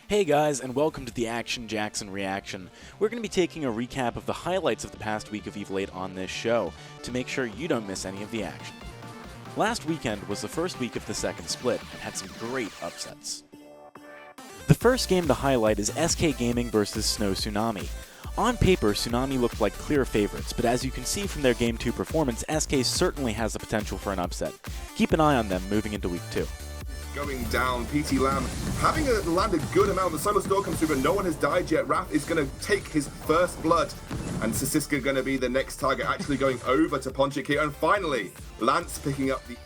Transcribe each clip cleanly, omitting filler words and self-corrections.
Hey guys, and welcome to the ActionJackson reaction. We're going to be taking a recap of the highlights of the past week of Evil 8 on this show, to make sure you don't miss any of the action. Last weekend was the first week of the second split, and had some great upsets. The first game to highlight is SK Gaming vs Snow Tsunami. On paper, Tsunami looked like clear favorites, but as you can see from their Game 2 performance, SK certainly has the potential for an upset. Keep an eye on them moving into Week 2. Going down, PT Lamb having land a good amount. The Solar Storm comes through, but no one has died yet. Wrath is going to take his first blood, and Sisiska going to be the next target, actually going over to Ponchik here. And finally, Lance picking up the 8.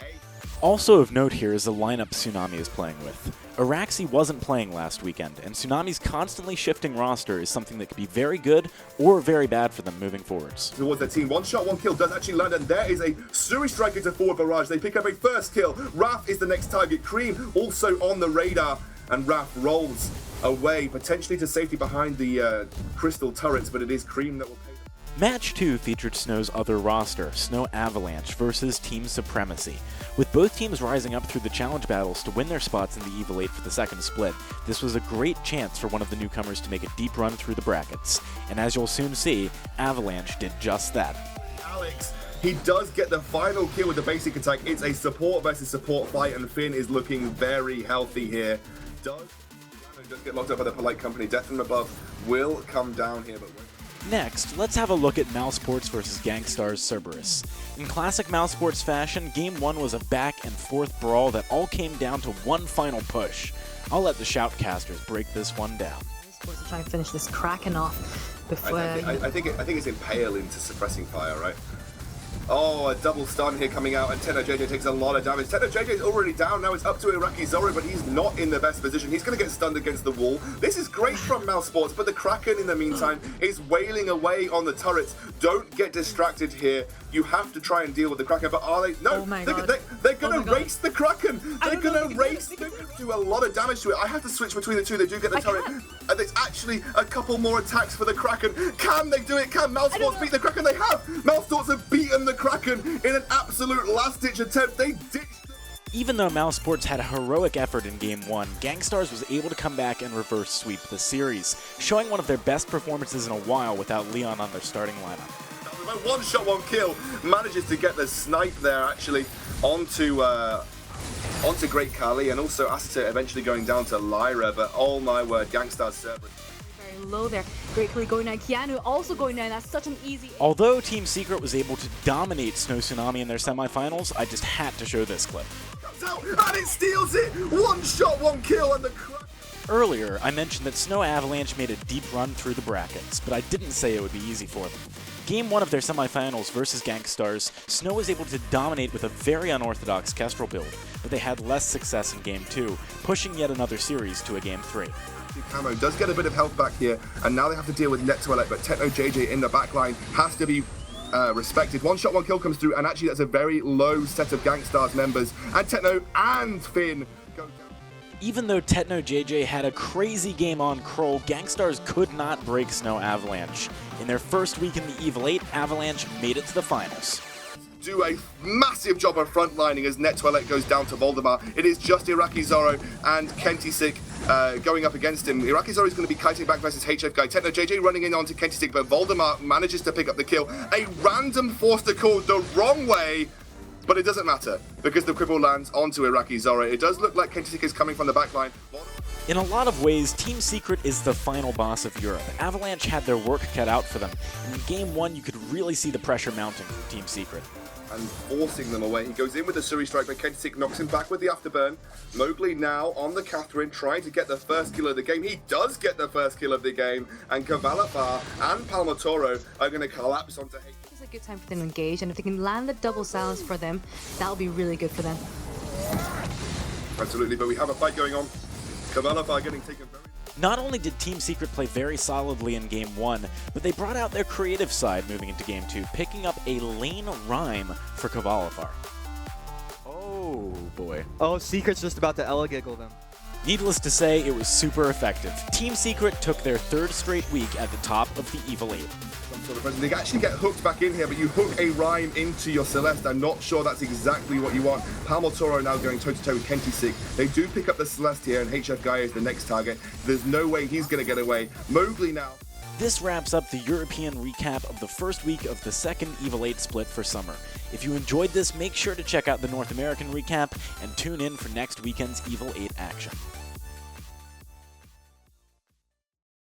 Also of note here is the lineup Tsunami is playing with. Araxi wasn't playing last weekend, and Tsunami's constantly shifting roster is something that could be very good or very bad for them moving forwards. Towards their team, one shot, one kill does actually land, and there is a Suri Strike into forward barrage. They pick up a first kill. Wrath is the next target. Cream also on the radar, and Wrath rolls away, potentially to safety behind the crystal turrets, but it is Cream that will pay. Match 2 featured Snow's other roster, Snow Avalanche versus Team Supremacy. With both teams rising up through the challenge battles to win their spots in the Evil 8 for the second split, this was a great chance for one of the newcomers to make a deep run through the brackets. And as you'll soon see, Avalanche did just that. Alex, he does get the final kill with the basic attack. It's a support versus support fight, and Finn is looking very healthy here. Does get locked up by the Polite Company. Death from above will come down here, but next, let's have a look at Mousesports vs Gangstar's Cerberus. In classic Mousesports fashion, Game 1 was a back and forth brawl that all came down to one final push. I'll let the Shoutcasters break this one down. Supposed to try and finish this Kraken off before. I think it's Impale into suppressing fire, right? Oh, a double stun here coming out, and TechnoJJ takes a lot of damage. TechnoJJ is already down now. It's up to Iraqi Zoro, but he's not in the best position. He's going to get stunned against the wall. This is great from Mousesports, but the Kraken, in the meantime, is wailing away on the turrets. Don't get distracted here. You have to try and deal with the Kraken, but are they? No, they're going to race the Kraken. They're going to race. They're going to do a lot of damage to it. I have to switch between the two. They do get the turret. And there's actually a couple more attacks for the Kraken. Can they do it? Can Mousesports beat the Kraken? They have. Mousesports have beaten the Kraken in an absolute last-ditch attempt. They ditched. Even though Mousesports had a heroic effort in Game 1, Gangstars was able to come back and reverse sweep the series, showing one of their best performances in a while without Leon on their starting lineup. One shot, one kill, manages to get the snipe there actually onto Great Kali, and also Asta eventually going down to Lyra, but oh my word, Gangstar's server. Very low there. Great Kali going down. Keanu also going down. That's such an easy. Although Team Secret was able to dominate Snow Tsunami in their semifinals, I just had to show this clip. Comes out and it steals it! One shot, one kill, and the Earlier, I mentioned that Snow Avalanche made a deep run through the brackets, but I didn't say it would be easy for them. Game 1 of their semifinals versus Gangstars, Snow was able to dominate with a very unorthodox Kestrel build, but they had less success in Game 2, pushing yet another series to a Game 3. Camo does get a bit of health back here, and now they have to deal with Net Toilet, but TechnoJJ in the backline has to be respected. One shot, one kill comes through, and actually that's a very low set of Gangstars members, and Techno and Finn go down. Even though TechnoJJ had a crazy game on Kroll, Gangstars could not break Snow Avalanche. In their first week in the Evil 8, Avalanche made it to the finals. Do a massive job of frontlining as Net Toilet goes down to Voldemar. It is just Iraqi Zoro and Kentisik going up against him. Iraqi Zoro is going to be kiting back versus HF Guy. TechnoJJ running in onto Kentisik, but Voldemar manages to pick up the kill. A random Forster call the wrong way, but it doesn't matter because the cripple lands onto Iraqi Zoro. It does look like Kentisik is coming from the backline. In a lot of ways, Team Secret is the final boss of Europe. Avalanche had their work cut out for them, and in Game 1 you could really see the pressure mounting from Team Secret. And forcing them away. He goes in with the Suri Strike, but Kentisik knocks him back with the Afterburn. Mowgli now on the Catherine, trying to get the first kill of the game. He does get the first kill of the game, and Kavalapar and Palmatoro are going to collapse onto H. It's a good time for them to engage, and if they can land the double silence for them, that'll be really good for them. Absolutely, but we have a fight going on. Kavalapar getting taken very... Not only did Team Secret play very solidly in Game 1, but they brought out their creative side moving into Game 2, picking up a lane rhyme for Kavalapar. Oh boy. Oh, Secret's just about to elegiggle them. Needless to say, it was super effective. Team Secret took their third straight week at the top of the Evil 8. They actually get hooked back in here, but you hook a Rhyme into your Celeste. I'm not sure that's exactly what you want. Palmotoro now going toe-to-toe with Kenty Sick. They do pick up the Celeste here, and HF Guy is the next target. There's no way he's going to get away. Mowgli now. This wraps up the European recap of the first week of the second Evil 8 split for summer. If you enjoyed this, make sure to check out the North American recap and tune in for next weekend's Evil 8 action.